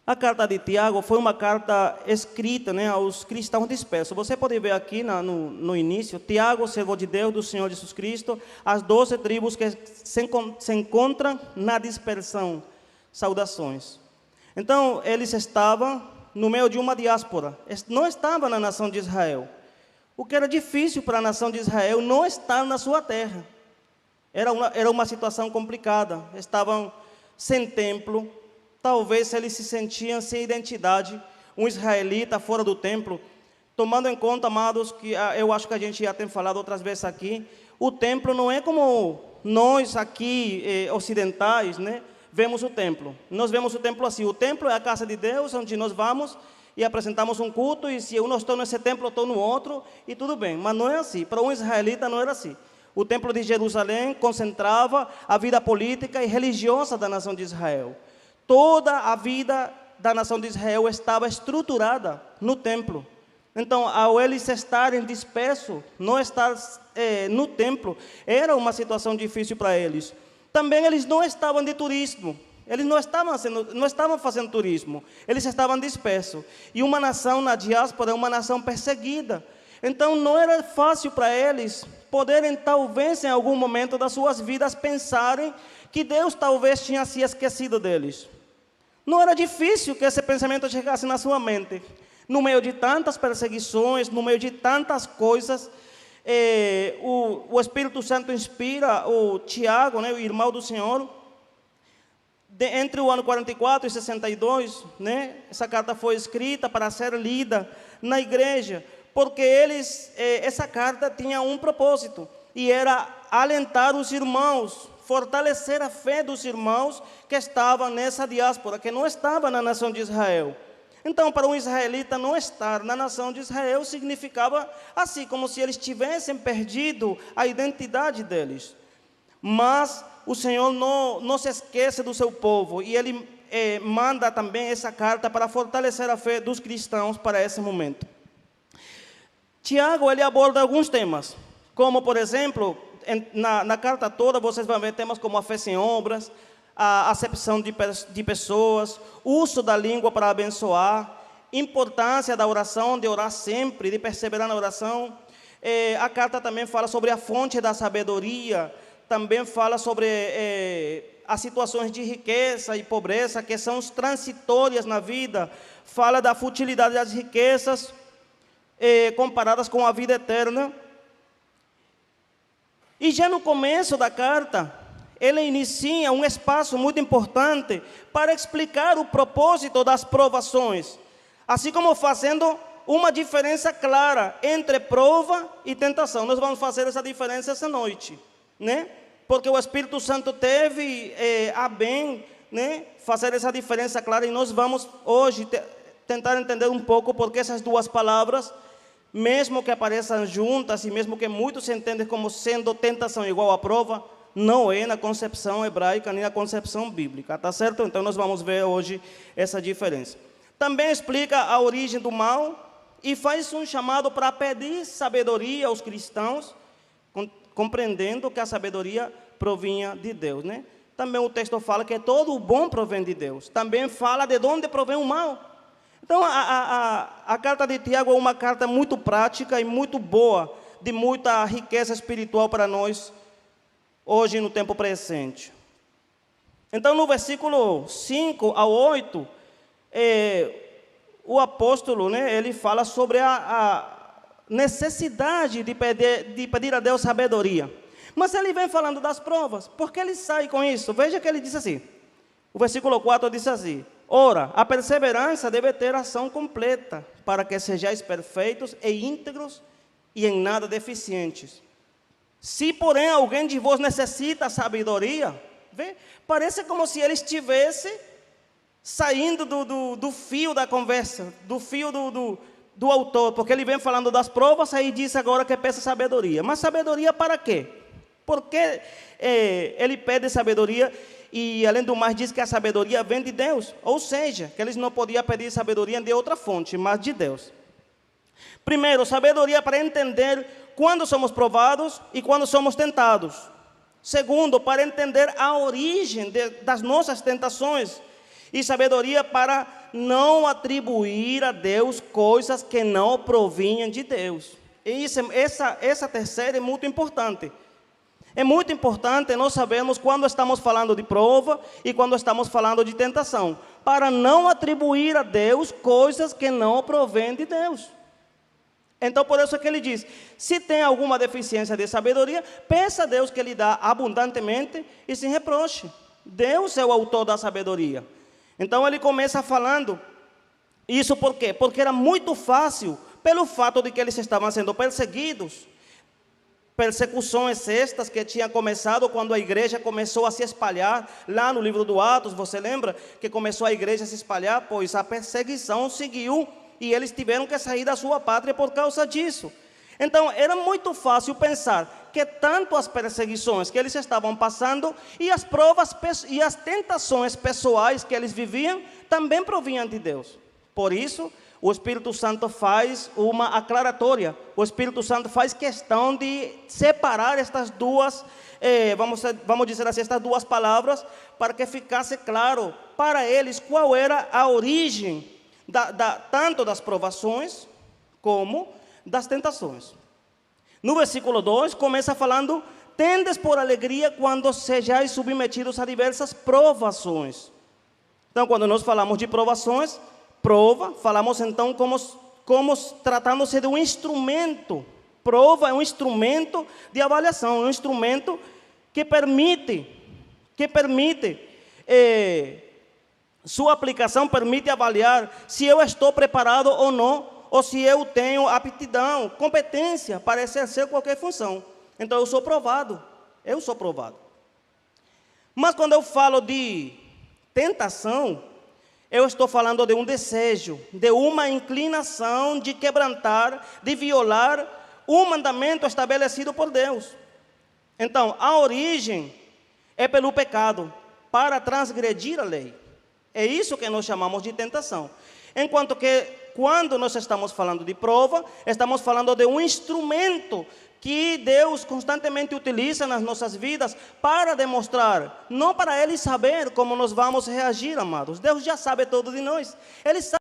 A carta de Tiago foi uma carta escrita, né, aos cristãos dispersos. Você pode ver aqui no início, Tiago, servo de Deus, do Senhor Jesus Cristo, as 12 tribos que se encontram na dispersão. Saudações. Então, eles estavam no meio de uma diáspora, não estavam na nação de Israel. O que era difícil para a nação de Israel não estar na sua terra. Era uma situação complicada. Estavam sem templo. Talvez eles se sentiam sem identidade, um israelita fora do templo, tomando em conta, amados, que eu acho que a gente já tem falado outras vezes aqui, o templo não é como nós aqui ocidentais, né, vemos o templo. Nós vemos o templo assim, o templo é a casa de Deus, onde nós vamos e apresentamos um culto, e se eu não estou nesse templo, eu estou no outro, e tudo bem. Mas não é assim, para um israelita não era assim. O templo de Jerusalém concentrava a vida política e religiosa da nação de Israel. Toda a vida da nação de Israel estava estruturada no templo. Então, ao eles estarem dispersos, não estar no templo, era uma situação difícil para eles. Também eles não estavam de turismo. Eles não estavam fazendo turismo. Eles estavam dispersos. E uma nação na diáspora é uma nação perseguida. Então, não era fácil para eles poderem, talvez, em algum momento das suas vidas, pensarem que Deus talvez tinha se esquecido deles. Não era difícil que esse pensamento chegasse na sua mente. No meio de tantas perseguições, no meio de tantas coisas, o Espírito Santo inspira o Tiago, né, o irmão do Senhor, entre o ano 44 e 62, né, essa carta foi escrita para ser lida na igreja, porque essa carta tinha um propósito, e era alentar os irmãos, fortalecer a fé dos irmãos que estavam nessa diáspora, que não estavam na nação de Israel. Então, para um israelita não estar na nação de Israel significava assim, como se eles tivessem perdido a identidade deles. Mas o Senhor não se esquece do seu povo, e Ele manda também essa carta para fortalecer a fé dos cristãos para esse momento. Tiago, ele aborda alguns temas, como, por exemplo, na carta toda, vocês vão ver temas como a fé sem obras, a acepção de pessoas, uso da língua para abençoar, importância da oração, de orar sempre, de perseverar na oração. A carta também fala sobre a fonte da sabedoria, também fala sobre as situações de riqueza e pobreza, que são transitórias na vida, fala da futilidade das riquezas, comparadas com a vida eterna. E já no começo da carta, ele inicia um espaço muito importante para explicar o propósito das provações, assim como fazendo uma diferença clara entre prova e tentação. Nós vamos fazer essa diferença essa noite, né? Porque o Espírito Santo teve a bem, né, fazer essa diferença clara, e nós vamos hoje tentar entender um pouco porque essas duas palavras, mesmo que apareçam juntas e mesmo que muitos se entendem como sendo tentação igual a prova, não é na concepção hebraica nem na concepção bíblica, tá certo? Então nós vamos ver hoje essa diferença. Também explica a origem do mal e faz um chamado para pedir sabedoria aos cristãos, compreendendo que a sabedoria provinha de Deus, né? Também o texto fala que todo o bom provém de Deus. Também fala de onde provém o mal. Então a carta de Tiago é uma carta muito prática e muito boa, de muita riqueza espiritual para nós hoje no tempo presente. Então, no versículo 5 ao 8, o apóstolo, né, ele fala sobre a necessidade de pedir a Deus sabedoria. Mas ele vem falando das provas. Por que ele sai com isso? Veja que ele diz assim, o versículo 4 diz assim: ora, a perseverança deve ter ação completa, para que sejais perfeitos e íntegros e em nada deficientes. Se, porém, alguém de vós necessita sabedoria, vê, parece como se ele estivesse saindo do fio da conversa, do fio do autor, porque ele vem falando das provas, aí diz agora que peça sabedoria. Mas sabedoria para quê? Porque ele pede sabedoria e, além do mais, diz que a sabedoria vem de Deus, ou seja, que eles não podiam pedir sabedoria de outra fonte, mas de Deus. Primeiro, sabedoria para entender quando somos provados e quando somos tentados. Segundo, para entender a origem das nossas tentações E sabedoria para não atribuir a Deus coisas que não provinham de Deus. E essa terceira é muito importante. É muito importante nós sabermos quando estamos falando de prova e quando estamos falando de tentação, para não atribuir a Deus coisas que não provêm de Deus. Então, por isso é que ele diz, se tem alguma deficiência de sabedoria, peça a Deus que lhe dá abundantemente e sem reproche. Deus é o autor da sabedoria. Então, ele começa falando isso por quê? Porque era muito fácil, pelo fato de que eles estavam sendo perseguidos, persecuções estas que tinham começado quando a igreja começou a se espalhar, lá no livro do Atos, você lembra? Que começou a igreja a se espalhar, pois a perseguição seguiu, e eles tiveram que sair da sua pátria por causa disso. Então, era muito fácil pensar que tanto as perseguições que eles estavam passando, e as provas e as tentações pessoais que eles viviam, também provinham de Deus. Por isso, o Espírito Santo faz uma aclaratória. O Espírito Santo faz questão de separar estas duas, vamos dizer assim, estas duas palavras, para que ficasse claro para eles qual era a origem, tanto das provações, como das tentações. No versículo 2, começa falando, tendes por alegria quando sejais submetidos a diversas provações. Então, quando nós falamos de provações, falamos então como tratando-se de um instrumento. Prova é um instrumento de avaliação, um instrumento que permite, sua aplicação permite avaliar se eu estou preparado ou não, ou se eu tenho aptidão, competência para exercer qualquer função. Então eu sou provado. Mas quando eu falo de tentação, eu estou falando de um desejo, de uma inclinação de quebrantar, de violar um mandamento estabelecido por Deus. Então, a origem é pelo pecado, para transgredir a lei. É isso que nós chamamos de tentação. Enquanto que, quando nós estamos falando de prova, estamos falando de um instrumento que Deus constantemente utiliza nas nossas vidas para demonstrar, não para Ele saber como nós vamos reagir, amados. Deus já sabe tudo de nós. Ele sabe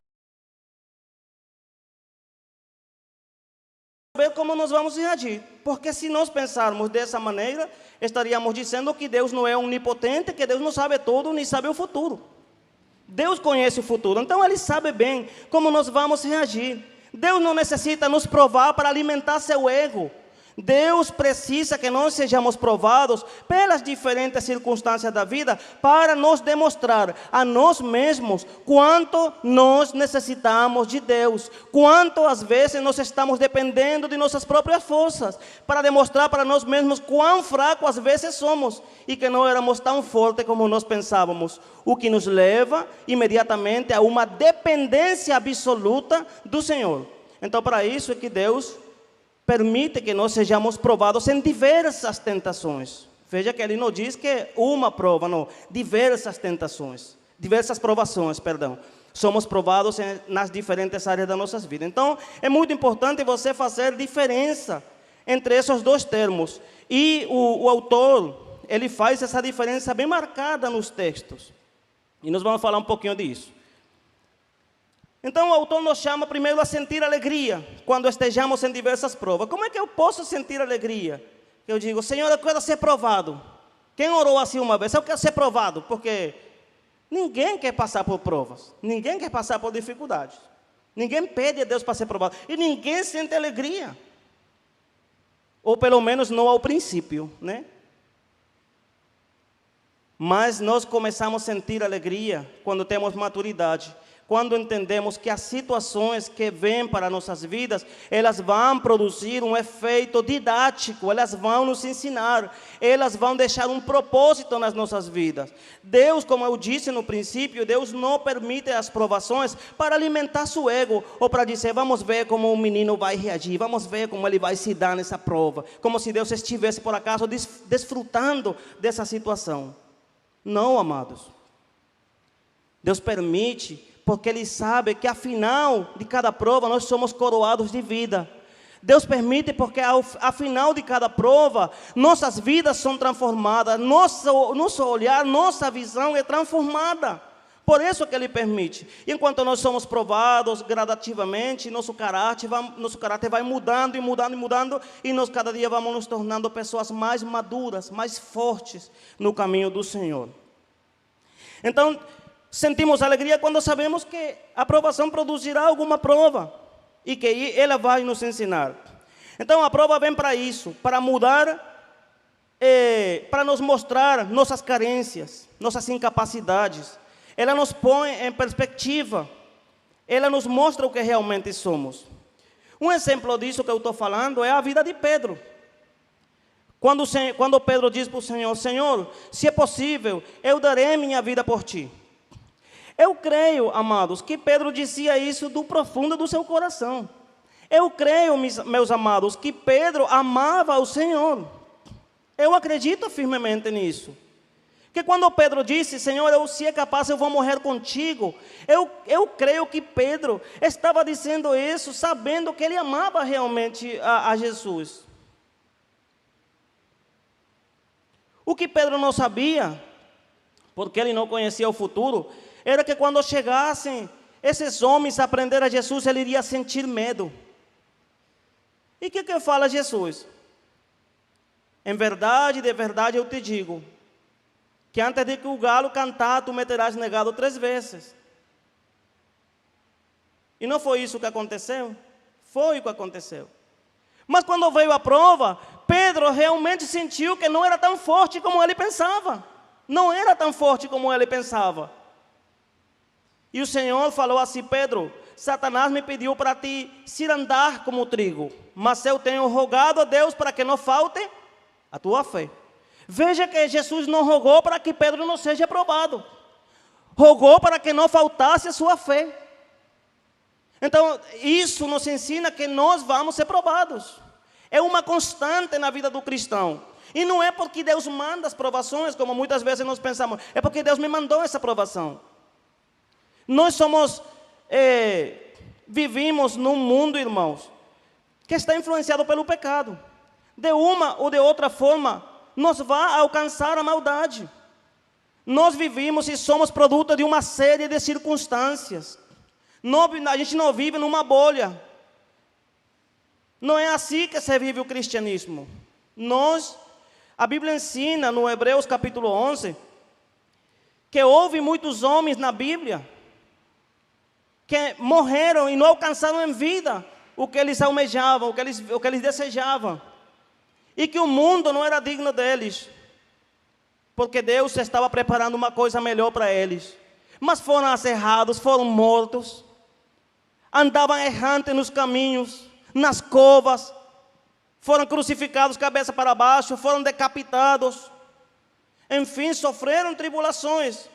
como nós vamos reagir. Porque se nós pensarmos dessa maneira, estaríamos dizendo que Deus não é onipotente, que Deus não sabe tudo, nem sabe o futuro. Deus conhece o futuro, então Ele sabe bem como nós vamos reagir. Deus não necessita nos provar para alimentar seu ego. Deus precisa que nós sejamos provados pelas diferentes circunstâncias da vida para nos demonstrar a nós mesmos quanto nós necessitamos de Deus, quanto às vezes nós estamos dependendo de nossas próprias forças, para demonstrar para nós mesmos quão fracos às vezes somos e que não éramos tão fortes como nós pensávamos, o que nos leva imediatamente a uma dependência absoluta do Senhor. Então, para isso é que Deus permite que nós sejamos provados em diversas tentações. Veja que Ele não diz que uma prova, não, diversas tentações, diversas provações, perdão. Somos provados nas diferentes áreas das nossas vidas. Então, é muito importante você fazer diferença entre esses dois termos. E o autor, ele faz essa diferença bem marcada nos textos. E nós vamos falar um pouquinho disso. Então, o autor nos chama primeiro a sentir alegria quando estejamos em diversas provas. Como é que eu posso sentir alegria? Eu digo, Senhor, eu quero ser provado. Quem orou assim uma vez? Eu quero ser provado, porque ninguém quer passar por provas. Ninguém quer passar por dificuldades. Ninguém pede a Deus para ser provado. E ninguém sente alegria. Ou pelo menos não ao princípio, né? Mas nós começamos a sentir alegria quando temos maturidade. Quando entendemos que as situações que vêm para nossas vidas, elas vão produzir um efeito didático, elas vão nos ensinar, elas vão deixar um propósito nas nossas vidas. Deus, como eu disse no princípio, Deus não permite as provações para alimentar seu ego, ou para dizer, vamos ver como o menino vai reagir, vamos ver como ele vai se dar nessa prova, como se Deus estivesse, por acaso, desfrutando dessa situação. Não, amados. Deus permite, porque Ele sabe que, afinal de cada prova, nós somos coroados de vida. Deus permite porque, afinal de cada prova, nossas vidas são transformadas, nosso olhar, nossa visão é transformada. Por isso que Ele permite. Enquanto nós somos provados gradativamente, nosso caráter vai mudando e mudando e mudando, e nós cada dia vamos nos tornando pessoas mais maduras, mais fortes no caminho do Senhor. Então, sentimos alegria quando sabemos que a provação produzirá alguma prova, e que ela vai nos ensinar. Então, a prova vem para isso, para mudar, para nos mostrar nossas carências, nossas incapacidades. Ela nos põe em perspectiva. Ela nos mostra o que realmente somos. Um exemplo disso que eu estou falando é a vida de Pedro. Quando Pedro diz para o Senhor: Senhor, se é possível, eu darei minha vida por ti. Eu creio, amados, que Pedro dizia isso do profundo do seu coração. Eu creio, meus amados, que Pedro amava o Senhor. Eu acredito firmemente nisso. Que quando Pedro disse: Senhor, se é capaz, eu vou morrer contigo. Eu creio que Pedro estava dizendo isso, sabendo que ele amava realmente a Jesus. O que Pedro não sabia, porque ele não conhecia o futuro, era que quando chegassem esses homens a prender a Jesus, ele iria sentir medo. E o que fala Jesus? Em verdade, de verdade eu te digo, que antes de que o galo cantar, tu me terás negado 3 vezes. E não foi isso que aconteceu? Foi o que aconteceu. Mas quando veio a prova, Pedro realmente sentiu que não era tão forte como ele pensava. Não era tão forte como ele pensava. E o Senhor falou assim: Pedro, Satanás me pediu para ti se andar como trigo, mas eu tenho rogado a Deus para que não falte a tua fé. Veja que Jesus não rogou para que Pedro não seja aprovado. Rogou para que não faltasse a sua fé. Então, isso nos ensina que nós vamos ser provados. É uma constante na vida do cristão. E não é porque Deus manda as provações, como muitas vezes nós pensamos. É porque Deus me mandou essa provação. Nós vivimos num mundo, irmãos, que está influenciado pelo pecado. De uma ou de outra forma, nos vai alcançar a maldade. Nós vivimos e somos produto de uma série de circunstâncias. A gente não vive numa bolha. Não é assim que se vive o cristianismo. A Bíblia ensina no Hebreus capítulo 11, que houve muitos homens na Bíblia que morreram e não alcançaram em vida o que eles almejavam, o que eles desejavam. E que o mundo não era digno deles, porque Deus estava preparando uma coisa melhor para eles. Mas foram acerrados, foram mortos, andavam errantes nos caminhos, nas covas, foram crucificados cabeça para baixo, foram decapitados. Enfim, sofreram tribulações.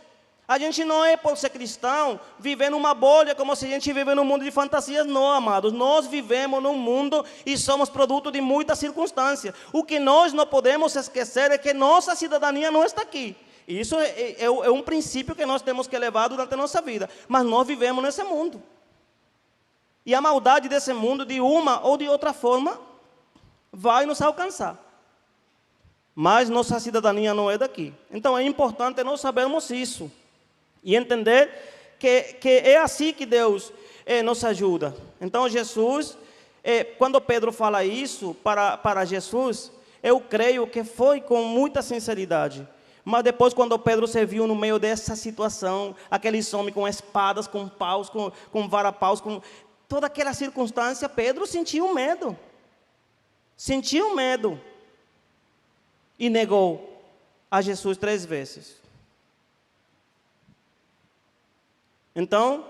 A gente não é, por ser cristão, viver numa bolha como se a gente vive num mundo de fantasias, não, amados. Nós vivemos num mundo e somos produto de muitas circunstâncias. O que nós não podemos esquecer é que nossa cidadania não está aqui. Isso é um princípio que nós temos que levar durante a nossa vida. Mas nós vivemos nesse mundo. E a maldade desse mundo, de uma ou de outra forma, vai nos alcançar. Mas nossa cidadania não é daqui. Então é importante nós sabermos isso. E entender que é assim que Deus nos ajuda. Então Jesus, quando Pedro fala isso para Jesus, eu creio que foi com muita sinceridade. Mas depois, quando Pedro se viu no meio dessa situação, aqueles homens com espadas, com paus, com varapaus, com toda aquela circunstância, Pedro sentiu medo. Sentiu medo. E negou a Jesus 3 vezes. Então,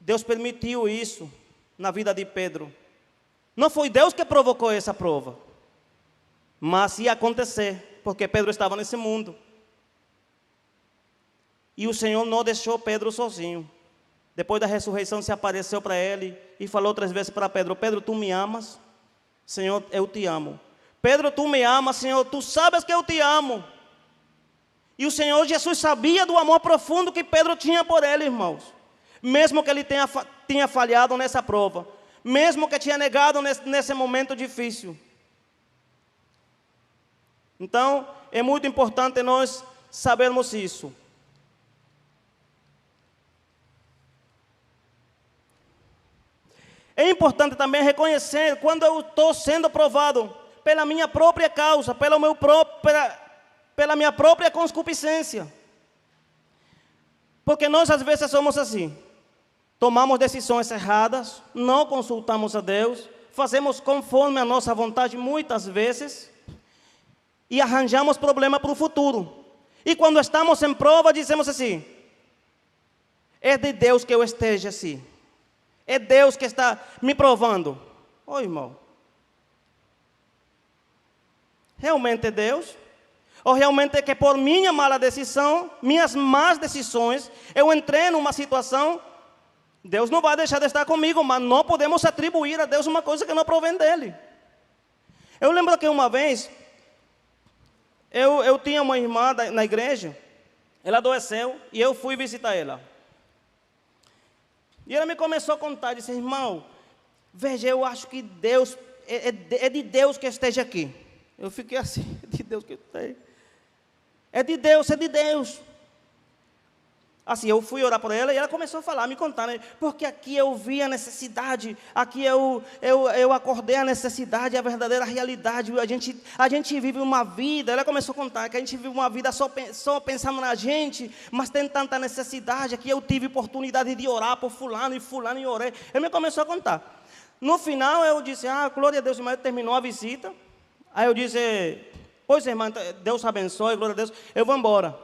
Deus permitiu isso na vida de Pedro. Não foi Deus que provocou essa prova, mas ia acontecer, porque Pedro estava nesse mundo. E o Senhor não deixou Pedro sozinho. Depois da ressurreição, se apareceu para ele e falou 3 vezes para Pedro: Pedro, tu me amas? Senhor, eu te amo. Pedro, tu me amas? Senhor, tu sabes que eu te amo. E o Senhor Jesus sabia do amor profundo que Pedro tinha por ele, irmãos. Mesmo que ele tinha falhado nessa prova. Mesmo que tinha negado nesse momento difícil. Então, é muito importante nós sabermos isso. É importante também reconhecer quando eu estou sendo provado pela minha própria causa, pela minha própria concupiscência. Porque nós às vezes somos assim. Tomamos decisões erradas, não consultamos a Deus, fazemos conforme a nossa vontade muitas vezes e arranjamos problema para o futuro. E quando estamos em prova, dizemos assim: é de Deus que eu esteja assim. É Deus que está me provando. Ô irmão, realmente é Deus? Ou realmente é que por minha mala decisão, minhas más decisões, eu entrei numa situação, Deus não vai deixar de estar comigo, mas não podemos atribuir a Deus uma coisa que não provém dele. Eu lembro que uma vez, eu tinha uma irmã na igreja, ela adoeceu e eu fui visitar ela. E ela me começou a contar, disse: irmão, veja, eu acho que Deus, é de Deus que esteja aqui. Eu fiquei assim: é de Deus que esteja. É de Deus, é de Deus. Assim, eu fui orar por ela e ela começou a falar, me contar, né? Porque aqui eu vi a necessidade, aqui eu acordei a necessidade, a verdadeira realidade. A gente vive uma vida, ela começou a contar que a gente vive uma vida só pensando na gente, mas tem tanta necessidade. Aqui eu tive oportunidade de orar por fulano e orei. Ele me começou a contar. No final eu disse: glória a Deus, irmã, terminou a visita. Aí eu disse: pois irmã, Deus abençoe, glória a Deus, eu vou embora.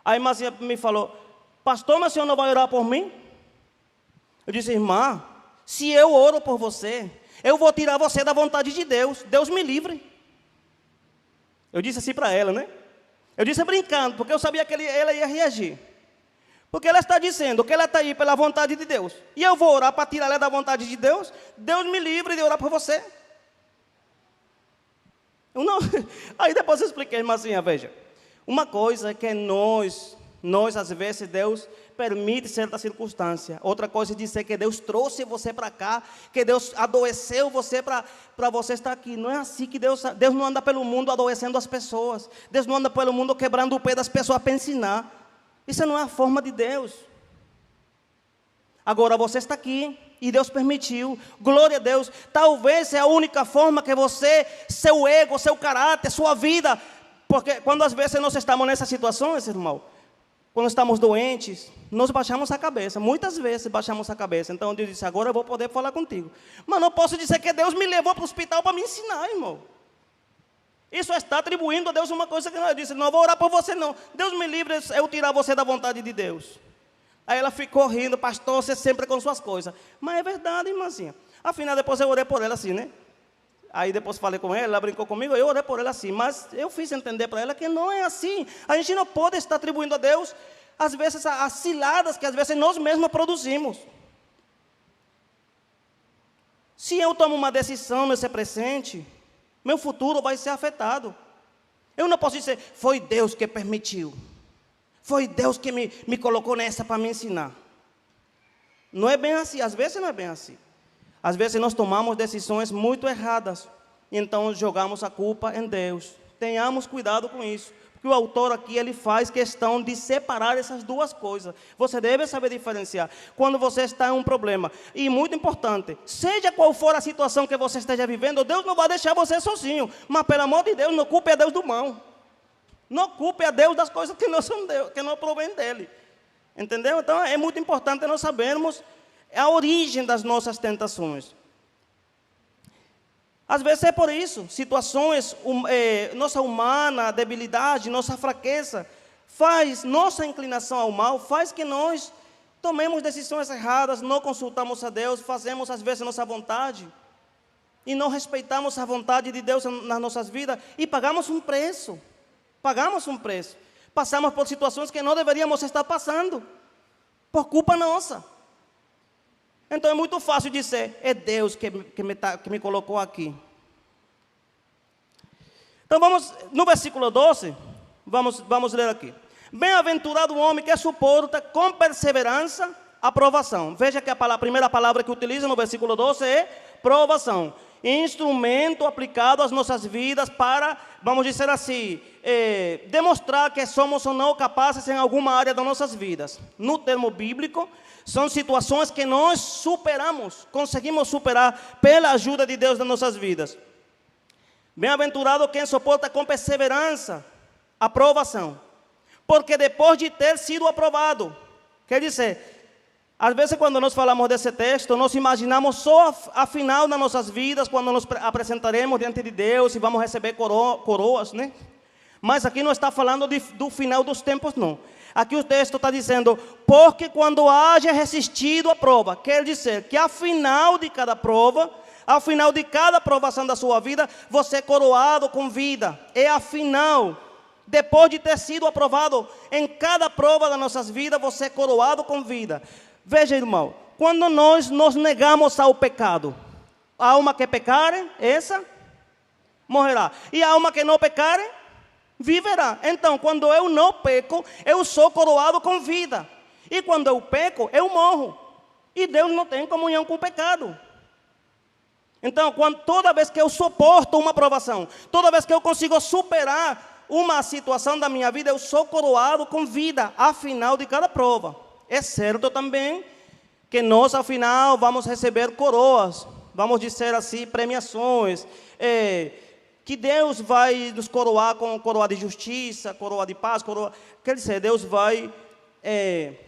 A irmã me falou: pastor, mas o senhor não vai orar por mim? Eu disse: irmã, se eu oro por você, eu vou tirar você da vontade de Deus. Deus me livre. Eu disse assim para ela, né? Eu disse brincando, porque eu sabia que ela ia reagir. Porque ela está dizendo que ela está aí pela vontade de Deus. E eu vou orar para tirar ela da vontade de Deus. Deus me livre de orar por você. Eu não... Aí depois eu expliquei, irmã, assim, veja. Uma coisa é que nós às vezes, Deus permite certa circunstância. Outra coisa é dizer que Deus trouxe você para cá, que Deus adoeceu você para você estar aqui. Não é assim que Deus não anda pelo mundo adoecendo as pessoas. Deus não anda pelo mundo quebrando o pé das pessoas para ensinar. Isso não é a forma de Deus. Agora você está aqui e Deus permitiu. Glória a Deus. Talvez é a única forma que você, seu ego, seu caráter, sua vida... Porque quando às vezes nós estamos nessas situações, irmão, quando estamos doentes, nós baixamos a cabeça. Muitas vezes baixamos a cabeça. Então Deus disse: agora eu vou poder falar contigo. Mas não posso dizer que Deus me levou para o hospital para me ensinar, irmão. Isso está atribuindo a Deus uma coisa que não. Eu disse: não vou orar por você não. Deus me livre eu tirar você da vontade de Deus. Aí ela ficou rindo: pastor, você sempre com suas coisas. Mas é verdade, irmãzinha. Afinal, depois eu orei por ela assim, né? Aí depois falei com ela brincou comigo, eu orei por ela assim. Mas eu fiz entender para ela que não é assim. A gente não pode estar atribuindo a Deus, às vezes, as ciladas que às vezes nós mesmos produzimos. Se eu tomo uma decisão nesse presente, meu futuro vai ser afetado. Eu não posso dizer: foi Deus que permitiu. Foi Deus que me colocou nessa para me ensinar. Não é bem assim, às vezes não é bem assim. Às vezes nós tomamos decisões muito erradas, e então jogamos a culpa em Deus. Tenhamos cuidado com isso, porque o autor aqui ele faz questão de separar essas duas coisas. Você deve saber diferenciar quando você está em um problema. E muito importante, seja qual for a situação que você esteja vivendo, Deus não vai deixar você sozinho. Mas pelo amor de Deus, não culpe a Deus do mal. Não culpe a Deus das coisas que não são Deus, que não provém dele. Entendeu? Então é muito importante nós sabermos a origem das nossas tentações. Às vezes é por isso, situações, nossa humana debilidade, nossa fraqueza, nossa inclinação ao mal, faz que nós tomemos decisões erradas, não consultamos a Deus, fazemos às vezes a nossa vontade, e não respeitamos a vontade de Deus nas nossas vidas, e pagamos um preço, passamos por situações que não deveríamos estar passando, por culpa nossa. Então é muito fácil dizer: é Deus que me colocou aqui. Então vamos, no versículo 12, vamos ler aqui. Bem-aventurado o homem que suporta com perseverança a provação. Veja que a primeira palavra que utiliza no versículo 12 é provação. instrumento aplicado às nossas vidas para, vamos dizer assim, demonstrar que somos ou não capazes em alguma área das nossas vidas. No termo bíblico, são situações que nós superamos, conseguimos superar pela ajuda de Deus nas nossas vidas. Bem-aventurado quem suporta com perseverança a provação, porque depois de ter sido aprovado, quer dizer, às vezes quando nós falamos desse texto, nós imaginamos só a final das nossas vidas, quando nos apresentaremos diante de Deus e vamos receber coroas, né? Mas aqui não está falando do final dos tempos, não. Aqui o texto está dizendo, porque quando haja resistido à prova, quer dizer que ao final de cada prova, ao final de cada provação da sua vida, você é coroado com vida. É afinal, depois de ter sido aprovado em cada prova das nossas vidas, você é coroado com vida. Veja, irmão, quando nós nos negamos ao pecado, a alma que pecar, essa morrerá. E a alma que não pecar, viverá. Então, quando eu não peco, eu sou coroado com vida. E quando eu peco, eu morro. E Deus não tem comunhão com o pecado. Então, toda vez que eu suporto uma provação, toda vez que eu consigo superar uma situação da minha vida, eu sou coroado com vida, afinal de cada prova. É certo também que nós, afinal, vamos receber coroas, vamos dizer assim, premiações, que Deus vai nos coroar com coroa de justiça, coroa de paz, coroa... Quer dizer, Deus vai,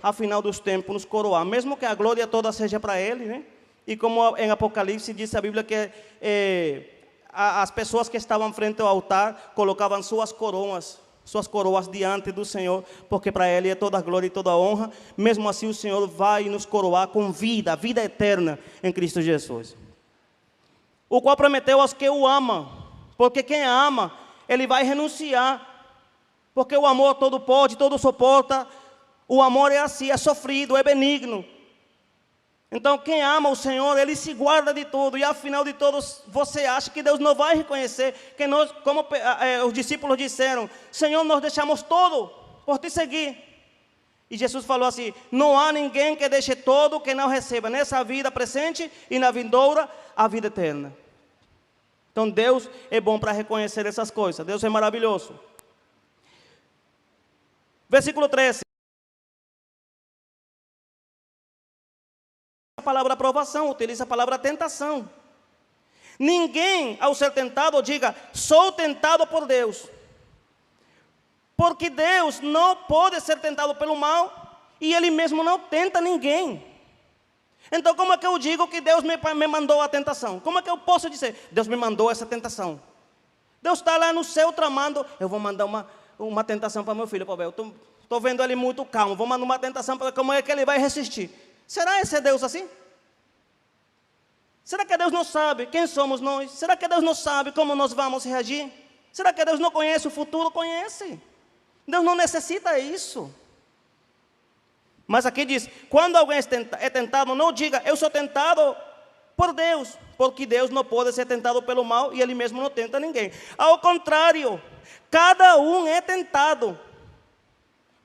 afinal dos tempos, nos coroar, mesmo que a glória toda seja para Ele, né? E como em Apocalipse diz a Bíblia que as pessoas que estavam frente ao altar colocavam suas coroas diante do Senhor, porque para Ele é toda a glória e toda a honra. Mesmo assim o Senhor vai nos coroar com vida, vida eterna em Cristo Jesus. O qual prometeu aos que o amam, porque quem ama, Ele vai renunciar, porque o amor todo pode, todo suporta. O amor é assim, é sofrido, é benigno. Então, quem ama o Senhor, Ele se guarda de tudo. E, afinal de todos, você acha que Deus não vai reconhecer que nós, como os discípulos disseram, Senhor, nós deixamos tudo por Te seguir. E Jesus falou assim, não há ninguém que deixe tudo que não receba nessa vida presente e na vindoura a vida eterna. Então, Deus é bom para reconhecer essas coisas. Deus é maravilhoso. Versículo 13. A palavra aprovação, utiliza a palavra tentação. Ninguém, ao ser tentado, diga, sou tentado por Deus. Porque Deus não pode ser tentado pelo mal e Ele mesmo não tenta ninguém. Então, como é que eu digo que Deus me mandou a tentação? Como é que eu posso dizer, Deus me mandou essa tentação? Deus está lá no céu tramando, eu vou mandar uma tentação para meu filho, eu estou vendo ele muito calmo, vou mandar uma tentação para como é que ele vai resistir. Será esse Deus assim? Será que Deus não sabe quem somos nós? Será que Deus não sabe como nós vamos reagir? Será que Deus não conhece o futuro? Conhece. Deus não necessita isso. Mas aqui diz, quando alguém é tentado, não diga, eu sou tentado por Deus, porque Deus não pode ser tentado pelo mal e Ele mesmo não tenta ninguém. Ao contrário, cada um é tentado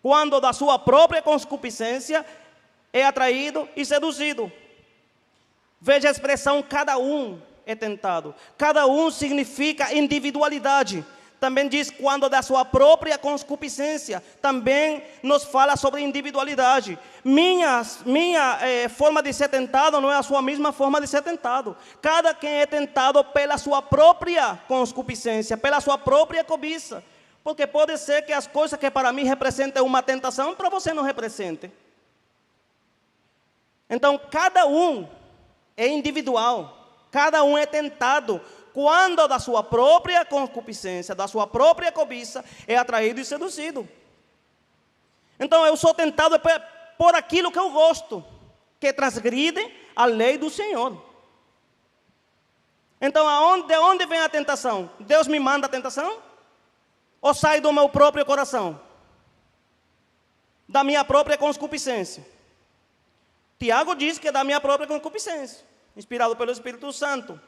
quando da sua própria concupiscência é atraído e seduzido. Veja a expressão, cada um é tentado. Cada um significa individualidade. Também diz quando da sua própria concupiscência. Também nos fala sobre individualidade. Minha forma de ser tentado não é a sua mesma forma de ser tentado. Cada quem é tentado pela sua própria concupiscência, pela sua própria cobiça. Porque pode ser que as coisas que para mim representam uma tentação, para você não representem. Então, cada um é individual, cada um é tentado quando da sua própria concupiscência, da sua própria cobiça, é atraído e seduzido. Então, eu sou tentado por aquilo que eu gosto, que transgride a lei do Senhor. Então, de onde vem a tentação? Deus me manda a tentação? Ou sai do meu próprio coração? Da minha própria concupiscência? Tiago diz que é da minha própria concupiscência, inspirado pelo Espírito Santo.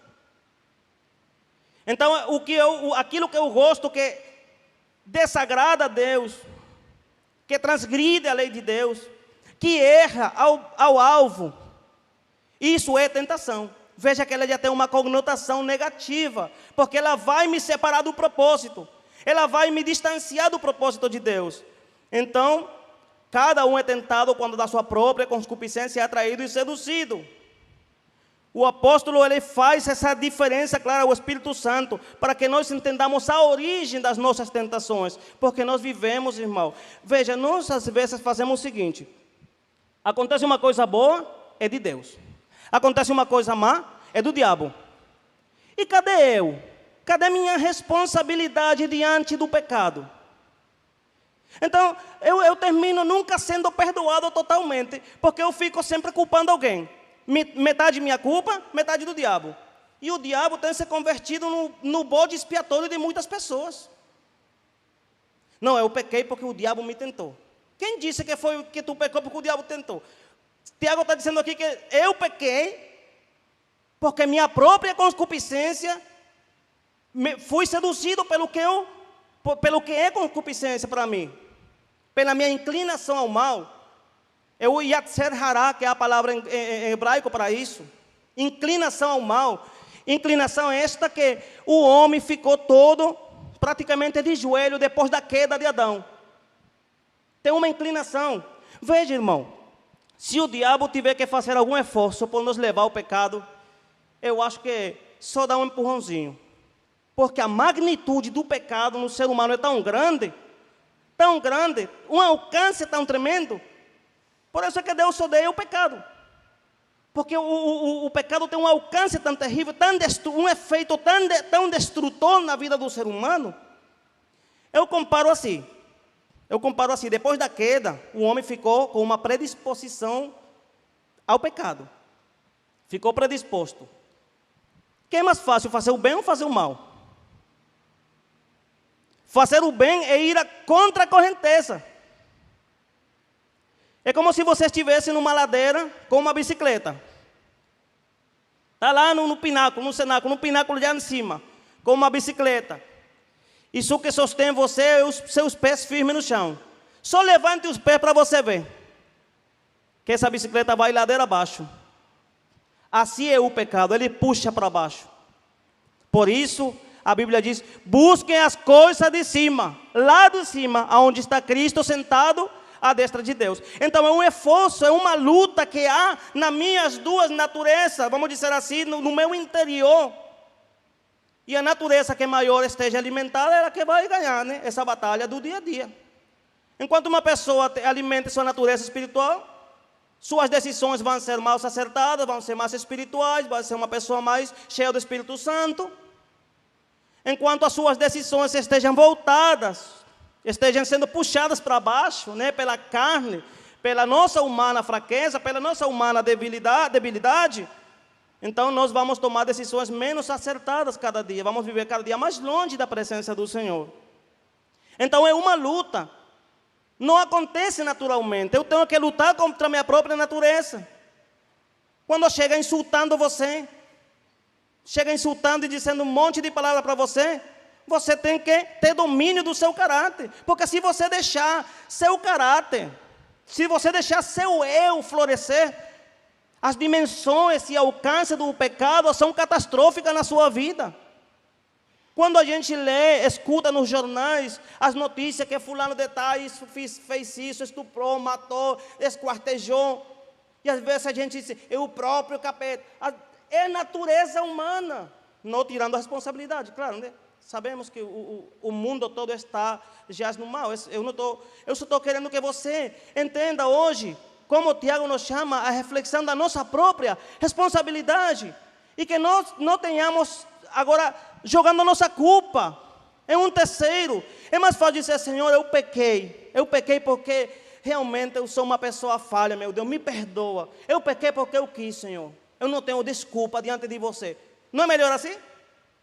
Então, aquilo que eu gosto, que desagrada a Deus, que transgride a lei de Deus, que erra ao alvo, isso é tentação. veja que ela já tem uma conotação negativa, porque ela vai me separar do propósito, ela vai me distanciar do propósito de Deus. Então, cada um é tentado quando da sua própria concupiscência é atraído e seduzido. O apóstolo, ele faz essa diferença clara, o Espírito Santo, para que nós entendamos a origem das nossas tentações, porque nós vivemos, irmão. Veja, nós às vezes fazemos o seguinte: acontece uma coisa boa, é de Deus. Acontece uma coisa má, é do diabo. E cadê eu? Cadê minha responsabilidade diante do pecado? Então, eu termino nunca sendo perdoado totalmente, porque eu fico sempre culpando alguém. Metade minha culpa, metade do diabo. E o diabo tem se convertido no bode expiatório de muitas pessoas. Não, eu pequei porque o diabo me tentou. Quem disse que tu pecou porque o diabo tentou? Tiago está dizendo aqui que eu pequei porque minha própria concupiscência, fui seduzido pelo que é concupiscência para mim, pela minha inclinação ao mal. Eu yatser hará, que é a palavra em hebraico para isso, inclinação ao mal. Inclinação esta que o homem ficou todo praticamente de joelho depois da queda de Adão. Tem uma inclinação. Veja, irmão, se o diabo tiver que fazer algum esforço por nos levar ao pecado, eu acho que só dá um empurrãozinho. Porque a magnitude do pecado no ser humano é tão grande, um alcance tão tremendo. Por isso é que Deus odeia o pecado. Porque o pecado tem um alcance tão terrível, um efeito tão destrutor na vida do ser humano. Eu comparo assim, depois da queda, o homem ficou com uma predisposição ao pecado. Ficou predisposto. Que é mais fácil, fazer o bem ou fazer o mal? Fazer o bem é ir contra a correnteza. É como se você estivesse numa ladeira com uma bicicleta. Está lá no pináculo, no cenáculo, no pináculo já em cima, com uma bicicleta. Isso que sostém você é os seus pés firmes no chão. Só levante os pés para você ver que essa bicicleta vai ladeira abaixo. Assim é o pecado, ele puxa para baixo. Por isso, a Bíblia diz: busquem as coisas de cima, lá de cima, onde está Cristo sentado à destra de Deus. Então é um esforço, é uma luta que há nas minhas duas naturezas, vamos dizer assim, no meu interior. E a natureza que maior esteja alimentada é a que vai ganhar, né? Essa batalha do dia a dia. Enquanto uma pessoa alimenta sua natureza espiritual, suas decisões vão ser mais acertadas, vão ser mais espirituais, vai ser uma pessoa mais cheia do Espírito Santo. Enquanto as suas decisões estejam voltadas, estejam sendo puxadas para baixo, né, pela carne, pela nossa humana fraqueza, pela nossa humana debilidade, então nós vamos tomar decisões menos acertadas cada dia, vamos viver cada dia mais longe da presença do Senhor. Então é uma luta, não acontece naturalmente, eu tenho que lutar contra a minha própria natureza. Quando chega insultando você, chega insultando e dizendo um monte de palavras para você, você tem que ter domínio do seu caráter. Porque se você deixar seu caráter, se você deixar seu eu florescer, as dimensões e alcance do pecado são catastróficas na sua vida. Quando a gente lê, escuta nos jornais as notícias que fulano de tal fez isso, estuprou, matou, esquartejou. E às vezes a gente diz, é o próprio capeta. É natureza humana, não tirando a responsabilidade, claro, né? Sabemos que o mundo todo jaz no mal. Eu só estou querendo que você entenda hoje, como o Tiago nos chama, a reflexão da nossa própria responsabilidade. E que nós não tenhamos agora jogando a nossa culpa em um terceiro. É mais fácil dizer, Senhor, eu pequei porque realmente eu sou uma pessoa falha, meu Deus, me perdoa. Eu pequei porque eu quis, Senhor. Eu não tenho desculpa diante de você. Não é melhor assim?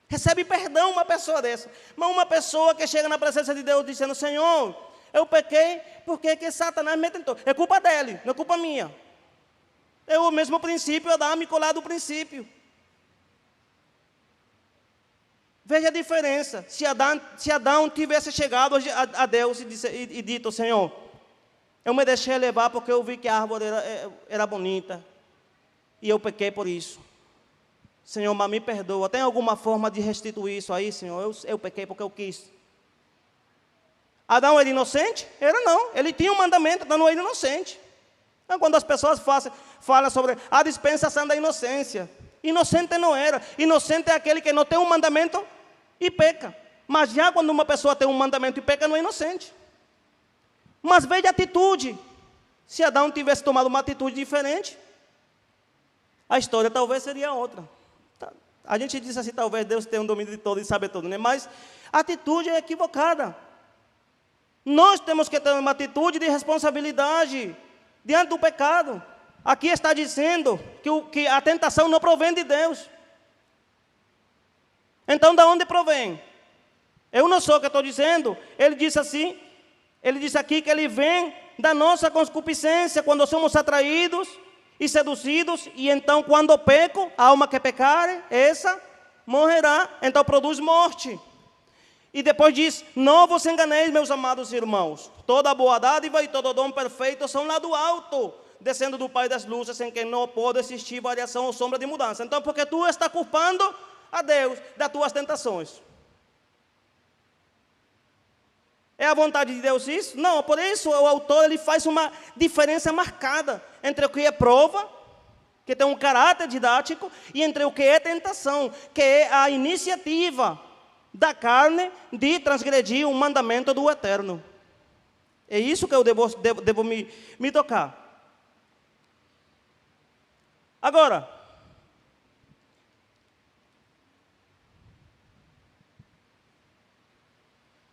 Recebe perdão uma pessoa dessa. Mas uma pessoa que chega na presença de Deus dizendo, Senhor, eu pequei porque que Satanás me tentou. É culpa dele, não é culpa minha. É o mesmo princípio, Adão me colar do princípio. Veja a diferença. Se Adão tivesse chegado a Deus e dito, Senhor, eu me deixei levar porque eu vi que a árvore era bonita. E eu pequei por isso. Senhor, mas me perdoa. Tem alguma forma de restituir isso aí, Senhor? Eu pequei porque eu quis. Adão era inocente? Era não. Ele tinha um mandamento, então não era inocente. Então, quando as pessoas falam sobre a dispensação da inocência, inocente não era. Inocente é aquele que não tem um mandamento e peca. Mas já quando uma pessoa tem um mandamento e peca, não é inocente. Mas veja a atitude. Se Adão tivesse tomado uma atitude diferente, a história talvez seria outra. A gente diz assim, talvez Deus tenha um domínio de todo e sabe tudo, né? Mas a atitude é equivocada. Nós temos que ter uma atitude de responsabilidade diante do pecado. Aqui está dizendo que a tentação não provém de Deus. Então, de onde provém? Eu não sou o que estou dizendo. Ele disse assim, ele disse aqui que ele vem da nossa concupiscência, quando somos atraídos e seduzidos, e então quando peco, a alma que pecar, essa morrerá, então produz morte. E depois diz, não vos enganeis, meus amados irmãos, toda boa dádiva e todo dom perfeito são lá do alto, descendo do Pai das luzes, em quem não pode existir variação ou sombra de mudança. Então, porque tu está culpando a Deus das tuas tentações. É a vontade de Deus isso? Não, por isso o autor ele faz uma diferença marcada entre o que é prova, que tem um caráter didático, e entre o que é tentação, que é a iniciativa da carne de transgredir o mandamento do Eterno. É isso que eu devo me tocar. Agora,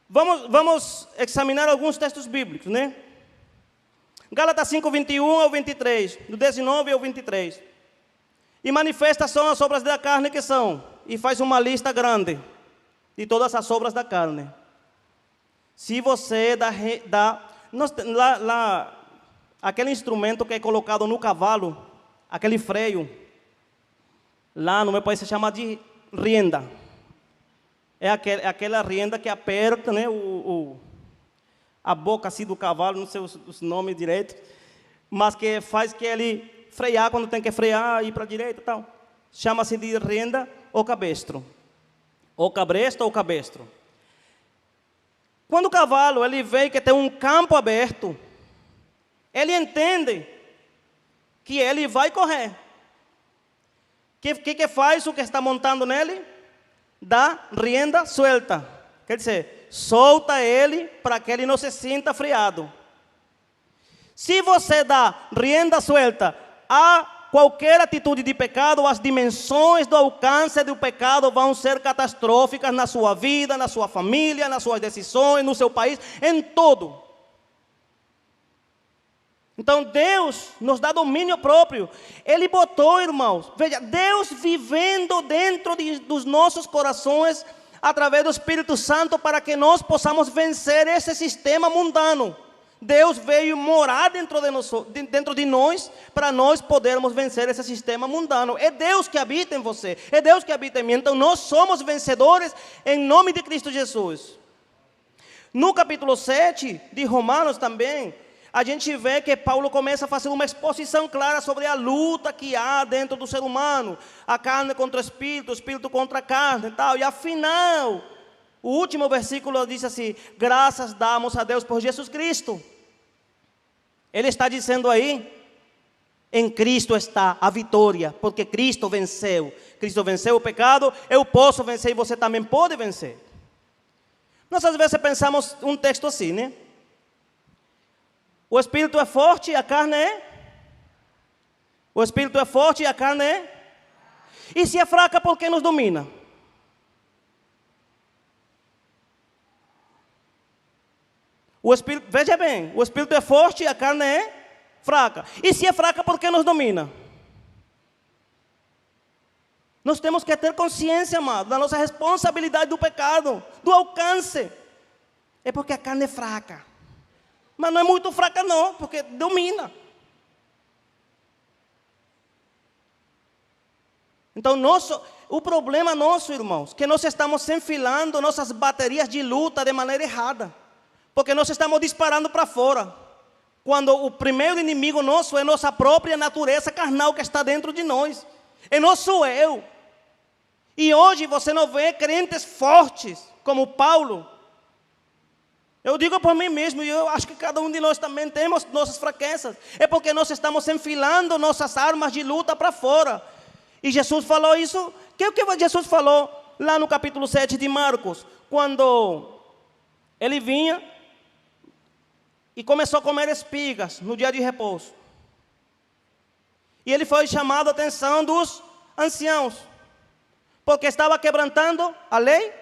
vamos examinar alguns textos bíblicos, né? Gálatas 5, 21 ao 23, do 19 ao 23. E manifestas são as obras da carne que são, e faz uma lista grande de todas as obras da carne. Se você aquele instrumento que é colocado no cavalo, aquele freio, lá no meu país se chama de rienda. É aquela rienda que aperta, né, a boca assim do cavalo, não sei os nomes direito, mas que faz que ele frear quando tem que frear, ir para a direita e tal. Chama-se de rienda ou cabestro. Ou cabresto ou cabestro. Quando o cavalo ele vê que tem um campo aberto, ele entende que ele vai correr. O que faz o que está montando nele? Dá rienda suelta. Quer dizer, solta ele para que ele não se sinta freado. Se você dá rienda suelta a qualquer atitude de pecado, as dimensões do alcance do pecado vão ser catastróficas na sua vida, na sua família, nas suas decisões, no seu país, em todo. Então Deus nos dá domínio próprio. Ele botou, irmãos, veja, Deus vivendo dentro dos nossos corações, através do Espírito Santo, para que nós possamos vencer esse sistema mundano. Deus veio morar dentro de nós, para nós podermos vencer esse sistema mundano. É Deus que habita em você, é Deus que habita em mim. Então nós somos vencedores em nome de Cristo Jesus. No capítulo 7 de Romanos também, a gente vê que Paulo começa a fazer uma exposição clara sobre a luta que há dentro do ser humano. A carne contra o espírito contra a carne e tal. E afinal, o último versículo diz assim, graças damos a Deus por Jesus Cristo. Ele está dizendo aí, em Cristo está a vitória, porque Cristo venceu. Cristo venceu o pecado, eu posso vencer e você também pode vencer. Nós às vezes pensamos um texto assim, né? O espírito é forte e a carne é? O espírito é forte e a carne é? E se é fraca, por que nos domina? O espírito, veja bem, o espírito é forte e a carne é fraca. E se é fraca, por que nos domina? Nós temos que ter consciência, amado, da nossa responsabilidade do pecado, do alcance. É porque a carne é fraca. Mas não é muito fraca não, porque domina. Então, o problema nosso, irmãos, que nós estamos enfilando nossas baterias de luta de maneira errada. Porque nós estamos disparando para fora. Quando o primeiro inimigo nosso é nossa própria natureza carnal que está dentro de nós. É nosso eu. E hoje você não vê crentes fortes como Paulo. Eu digo por mim mesmo, e eu acho que cada um de nós também temos nossas fraquezas. É porque nós estamos enfilando nossas armas de luta para fora. E Jesus falou isso. Que é o que Jesus falou lá no capítulo 7 de Marcos? Quando ele vinha e começou a comer espigas no dia de repouso. E ele foi chamado a atenção dos anciãos. Porque estava quebrantando a lei.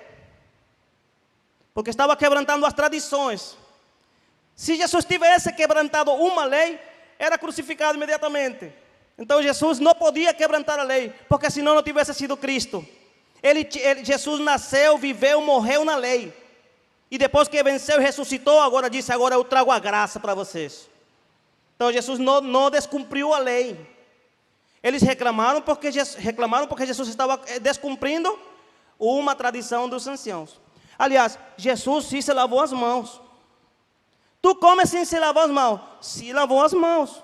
Porque estava quebrantando as tradições. Se Jesus tivesse quebrantado uma lei, era crucificado imediatamente. Então Jesus não podia quebrantar a lei, porque senão não tivesse sido Cristo. Jesus nasceu, viveu, morreu na lei. E depois que venceu e ressuscitou, agora disse, agora eu trago a graça para vocês. Então Jesus não descumpriu a lei. Eles reclamaram porque Jesus estava descumprindo uma tradição dos anciãos. Aliás, Jesus sim se lavou as mãos. Tu comes sem se lavar as mãos? Se lavou as mãos.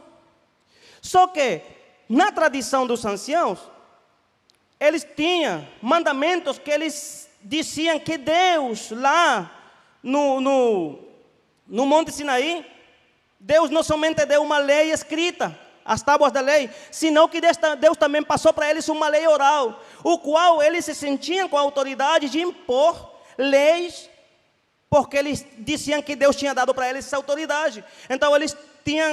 Só que, na tradição dos anciãos, eles tinham mandamentos que eles diziam que Deus, lá no Monte Sinaí, Deus não somente deu uma lei escrita, as tábuas da lei, senão que Deus também passou para eles uma lei oral, o qual eles se sentiam com a autoridade de impor leis, porque eles diziam que Deus tinha dado para eles essa autoridade. Então eles tinham,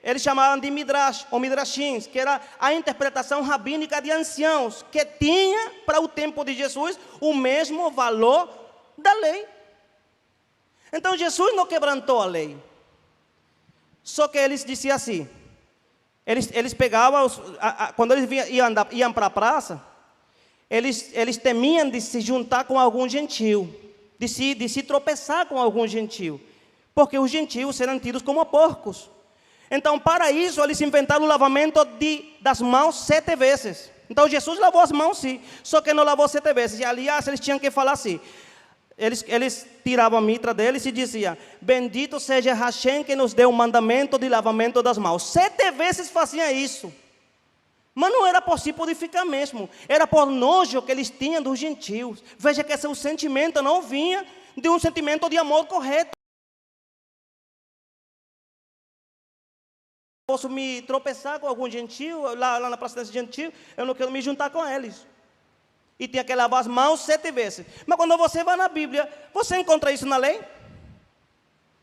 eles chamavam de midrash, ou midrashins, que era a interpretação rabínica de anciãos, que tinha para o tempo de Jesus o mesmo valor da lei. Então Jesus não quebrantou a lei. Só que eles diziam assim, eles pegavam, quando eles iam para a praça, eles temiam de se juntar com algum gentil, de se tropeçar com algum gentil, porque os gentios eram tidos como porcos. Então, para isso, eles inventaram o lavamento das mãos 7 vezes. Então, Jesus lavou as mãos, sim, só que não lavou 7 vezes. E, aliás, eles tinham que falar assim. Eles tiravam a mitra deles e diziam, bendito seja Hashem que nos deu o mandamento de lavamento das mãos. 7 vezes faziam isso. Mas não era por si purificar mesmo. Era por nojo que eles tinham dos gentios. Veja que esse sentimento não vinha de um sentimento de amor correto. Posso me tropeçar com algum gentio, lá na praça desse gentio, eu não quero me juntar com eles. E tinha que lavar as mãos 7 vezes. Mas quando você vai na Bíblia, você encontra isso na lei?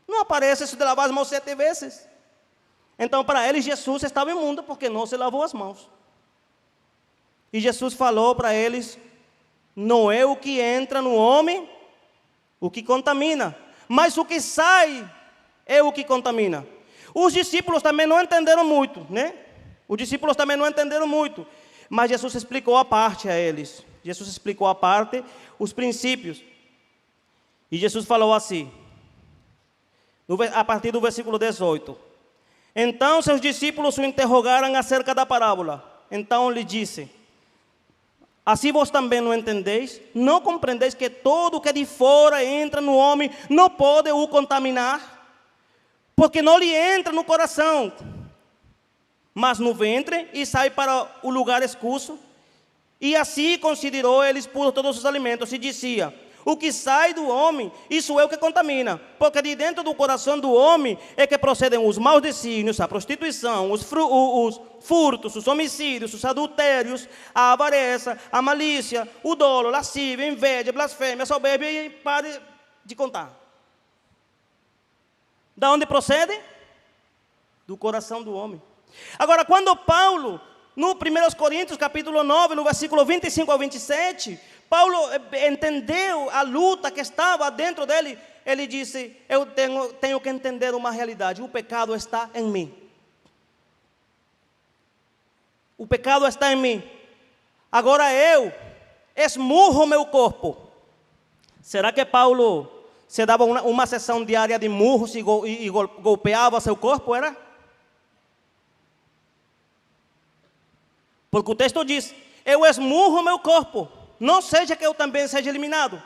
Não aparece isso de lavar as mãos 7 vezes. Então, para eles, Jesus estava imundo porque não se lavou as mãos. E Jesus falou para eles, não é o que entra no homem o que contamina, mas o que sai é o que contamina. Os discípulos também não entenderam muito, né? Os discípulos também não entenderam muito, mas Jesus explicou a parte a eles. Jesus explicou a parte, os princípios. E Jesus falou assim, a partir do versículo 18. Então seus discípulos o interrogaram acerca da parábola. Então lhe disse, assim vós também não entendeis? Não compreendeis que todo o que de fora entra no homem não pode o contaminar? Porque não lhe entra no coração, mas no ventre e sai para o lugar escuso. E assim considerou eles puros todos os alimentos e dizia, o que sai do homem, isso é o que contamina, porque de dentro do coração do homem é que procedem os maus desígnios, a prostituição, os furtos, os homicídios, os adultérios, a avareza, a malícia, o dolo, lascívia, inveja, blasfêmia, soberbia e pare de contar. Da onde procede? Do coração do homem. Agora, quando Paulo, no 1 Coríntios, capítulo 9, no versículo 25 ao 27, Paulo entendeu a luta que estava dentro dele. Ele disse, eu tenho que entender uma realidade, o pecado está em mim. O pecado está em mim. Agora eu esmurro meu corpo. Será que Paulo se dava uma sessão diária de murros e golpeava seu corpo, era? Porque o texto diz, eu esmurro meu corpo, não seja que eu também seja eliminado.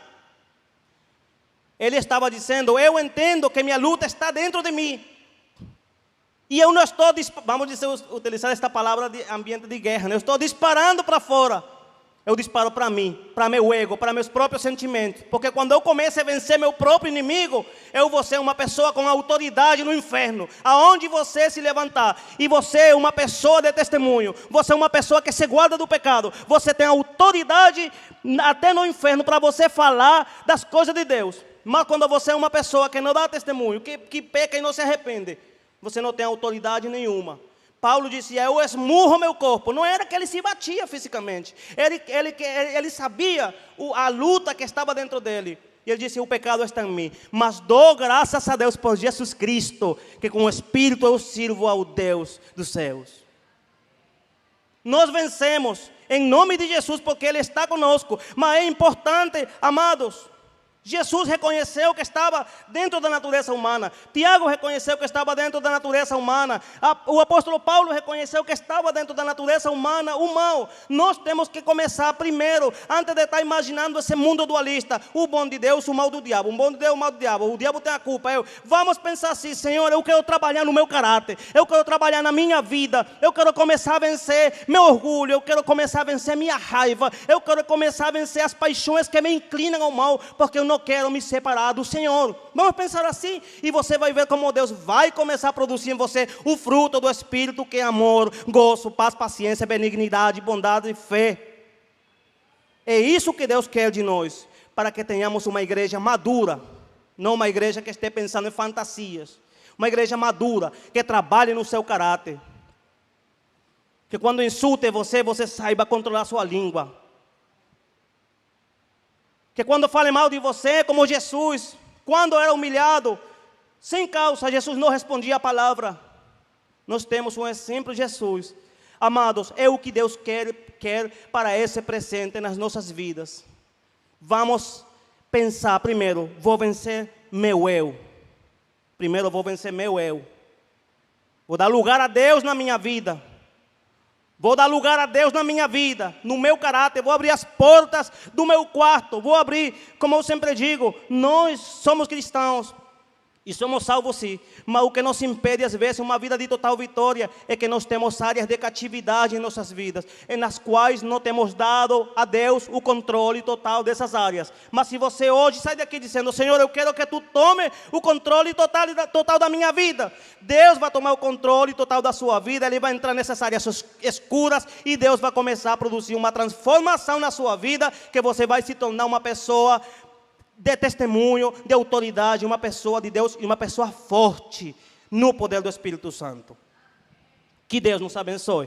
Ele estava dizendo, eu entendo que minha luta está dentro de mim. E eu não estou, vamos dizer, utilizar esta palavra de ambiente de guerra, eu estou disparando para fora. Eu disparo para mim, para meu ego, para meus próprios sentimentos. Porque quando eu começo a vencer meu próprio inimigo, eu vou ser uma pessoa com autoridade no inferno. Aonde você se levantar, e você é uma pessoa de testemunho, você é uma pessoa que se guarda do pecado, você tem autoridade até no inferno para você falar das coisas de Deus. Mas quando você é uma pessoa que não dá testemunho, que peca e não se arrepende, você não tem autoridade nenhuma. Paulo disse, eu esmurro meu corpo. Não era que ele se batia fisicamente. Ele sabia a luta que estava dentro dele. E ele disse, o pecado está em mim. Mas dou graças a Deus por Jesus Cristo, que com o Espírito eu sirvo ao Deus dos céus. Nós vencemos em nome de Jesus, porque Ele está conosco. Mas é importante, amados, Jesus reconheceu que estava dentro da natureza humana. Tiago reconheceu que estava dentro da natureza humana. O apóstolo Paulo reconheceu que estava dentro da natureza humana o mal. Nós temos que começar primeiro, antes de estar imaginando esse mundo dualista. O bom de Deus, o mal do diabo. O bom de Deus, o mal do diabo. O diabo tem a culpa. Vamos pensar assim, Senhor, eu quero trabalhar no meu caráter. Eu quero trabalhar na minha vida. Eu quero começar a vencer meu orgulho. Eu quero começar a vencer minha raiva. Eu quero começar a vencer as paixões que me inclinam ao mal, porque eu não quero me separar do Senhor. Vamos pensar assim, e você vai ver como Deus vai começar a produzir em você o fruto do Espírito, que é amor, gozo, paz, paciência, benignidade, bondade e fé. É isso que Deus quer de nós, para que tenhamos uma igreja madura, não uma igreja que esteja pensando em fantasias, uma igreja madura, que trabalhe no seu caráter, que quando insulte você saiba controlar sua língua. Que quando fale mal de você, como Jesus, quando era humilhado, sem causa, Jesus não respondia a palavra. Nós temos um exemplo de Jesus. Amados, é o que Deus quer para esse presente nas nossas vidas. Vamos pensar primeiro, vou vencer meu eu. Primeiro vou vencer meu eu. Vou dar lugar a Deus na minha vida. Vou dar lugar a Deus na minha vida, no meu caráter. Vou abrir as portas do meu quarto. Vou abrir, como eu sempre digo, nós somos cristãos e somos salvos sim. Mas o que nos impede às vezes uma vida de total vitória é que nós temos áreas de catividade em nossas vidas, em nas quais não temos dado a Deus o controle total dessas áreas. Mas se você hoje sai daqui dizendo, Senhor, eu quero que Tu tome o controle total da minha vida, Deus vai tomar o controle total da sua vida. Ele vai entrar nessas áreas escuras e Deus vai começar a produzir uma transformação na sua vida, que você vai se tornar uma pessoa de testemunho, de autoridade, uma pessoa de Deus e uma pessoa forte no poder do Espírito Santo. Que Deus nos abençoe.